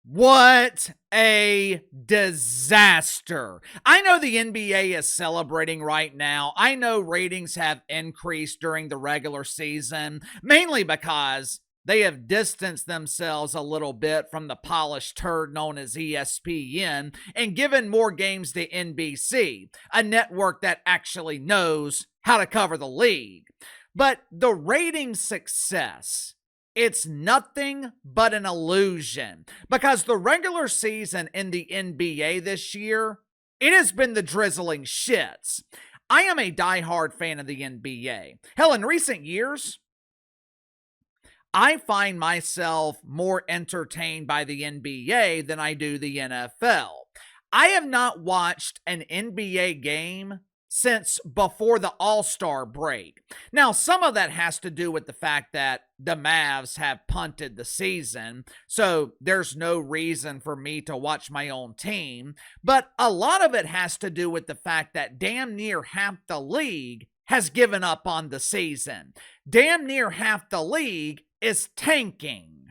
What a disaster. I know the NBA is celebrating right now. I know ratings have increased during the regular season, mainly because they have distanced themselves a little bit from the polished turd known as ESPN and given more games to NBC, a network that actually knows how to cover the league. But the rating success, it's nothing but an illusion because the regular season in the NBA this year, it has been the drizzling shits. I am a diehard fan of the NBA. Hell, in recent years, I find myself more entertained by the NBA than I do the NFL. I have not watched an NBA game since before the All-Star break. Now, some of that has to do with the fact that the Mavs have punted the season, so there's no reason for me to watch my own team. But a lot of it has to do with the fact that damn near half the league has given up on the season. Damn near half the league is tanking.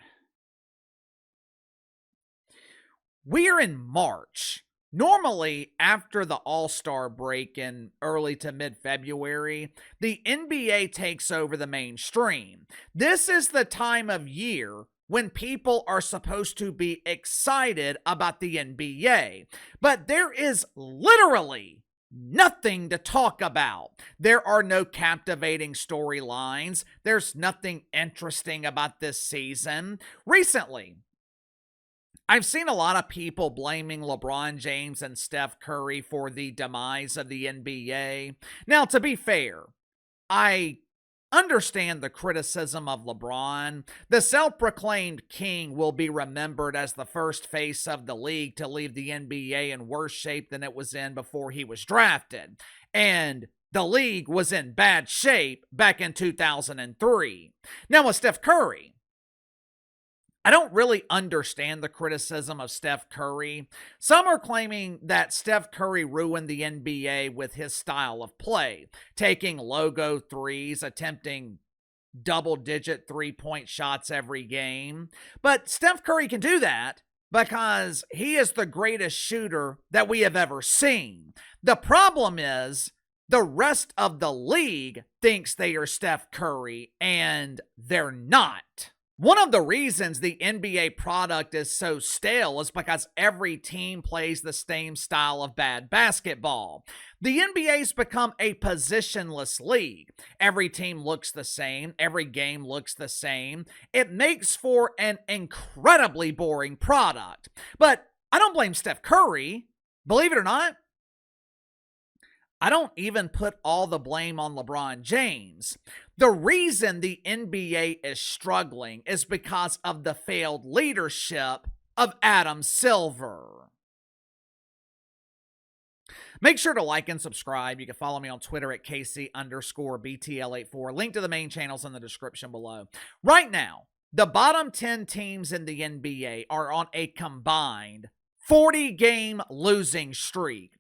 We're in March. Normally, after the All-Star break in early to mid-February, the NBA takes over the mainstream. This is the time of year when people are supposed to be excited about the NBA. But there is literally nothing to talk about. There are no captivating storylines. There's nothing interesting about this season. Recently, I've seen a lot of people blaming LeBron James and Steph Curry for the demise of the NBA. Now, to be fair, I understand the criticism of LeBron. The self-proclaimed king will be remembered as the first face of the league to leave the NBA in worse shape than it was in before he was drafted. And the league was in bad shape back in 2003. Now, with Steph Curry, I don't really understand the criticism of Steph Curry. Some are claiming that Steph Curry ruined the NBA with his style of play, taking logo threes, attempting double-digit three-point shots every game. But Steph Curry can do that because he is the greatest shooter that we have ever seen. The problem is the rest of the league thinks they are Steph Curry, and they're not. One of the reasons the NBA product is so stale is because every team plays the same style of bad basketball. The NBA's become a positionless league. Every team looks the same. Every game looks the same. It makes for an incredibly boring product. But I don't blame Steph Curry. Believe it or not, I don't even put all the blame on LeBron James. The reason the NBA is struggling is because of the failed leadership of Adam Silver. Make sure to like and subscribe. You can follow me on Twitter at KC_BTL84. Link to the main channels in the description below. Right now, the bottom 10 teams in the NBA are on a combined 40-game losing streak.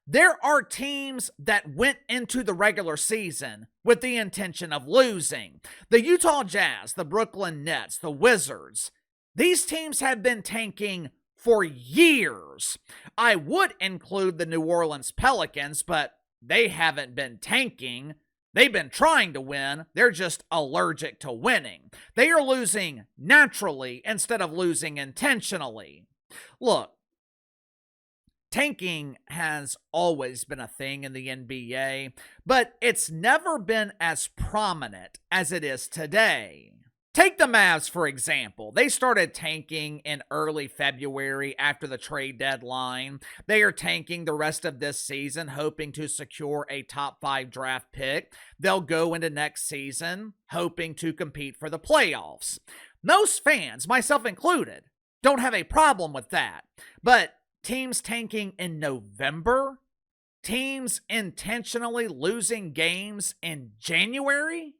There are teams that went into the regular season with the intention of losing. The Utah Jazz, the Brooklyn Nets, the Wizards. These teams have been tanking for years. I would include the New Orleans Pelicans, but they haven't been tanking. They've been trying to win. They're just allergic to winning. They are losing naturally instead of losing intentionally. Look, tanking has always been a thing in the NBA, but it's never been as prominent as it is today. Take the Mavs, for example. They started tanking in early February after the trade deadline. They are tanking the rest of this season, hoping to secure a top 5 draft pick. They'll go into next season, hoping to compete for the playoffs. Most fans, myself included, don't have a problem with that. But teams tanking in November? Teams intentionally losing games in January?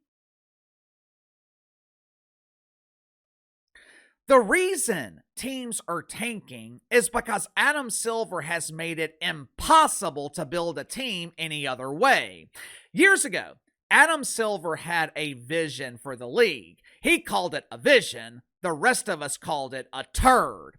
The reason teams are tanking is because Adam Silver has made it impossible to build a team any other way. Years ago, Adam Silver had a vision for the league. He called it a vision. The rest of us called it a turd.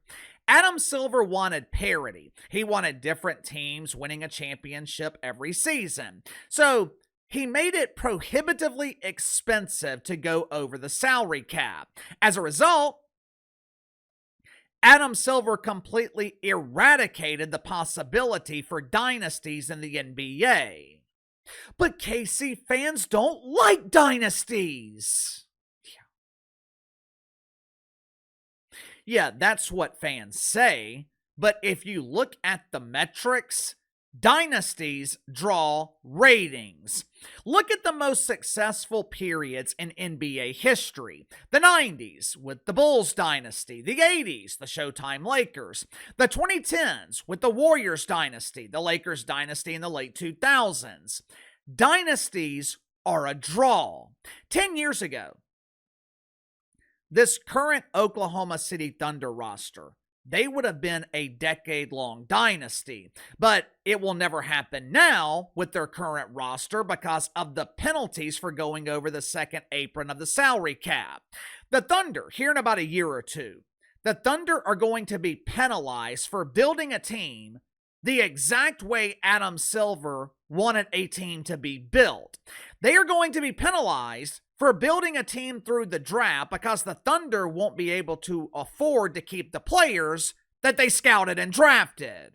Adam Silver wanted parity. He wanted different teams winning a championship every season. So he made it prohibitively expensive to go over the salary cap. As a result, Adam Silver completely eradicated the possibility for dynasties in the NBA. But Casey, fans don't like dynasties. Yeah, that's what fans say. But if you look at the metrics, dynasties draw ratings. Look at the most successful periods in NBA history. The 90s with the Bulls dynasty, the 80s, the Showtime Lakers, the 2010s with the Warriors dynasty, the Lakers dynasty in the late 2000s. Dynasties are a draw. 10 years ago, this current Oklahoma City Thunder roster, they would have been a decade-long dynasty. But it will never happen now with their current roster because of the penalties for going over the second apron of the salary cap. The Thunder, here in about a year or two, the Thunder are going to be penalized for building a team the exact way Adam Silver wanted a team to be built. They are going to be penalized for building a team through the draft because the Thunder won't be able to afford to keep the players that they scouted and drafted.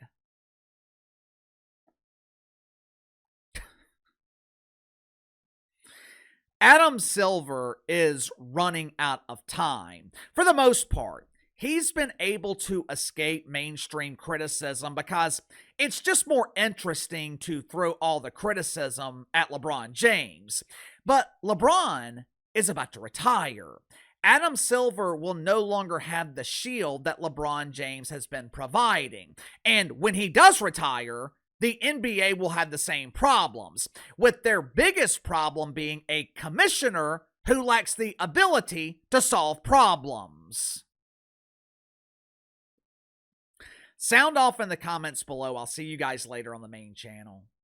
Adam Silver is running out of time. For the most part, he's been able to escape mainstream criticism because it's just more interesting to throw all the criticism at LeBron James. But LeBron is about to retire. Adam Silver will no longer have the shield that LeBron James has been providing. And when he does retire, the NBA will have the same problems, with their biggest problem being a commissioner who lacks the ability to solve problems. Sound off in the comments below. I'll see you guys later on the main channel.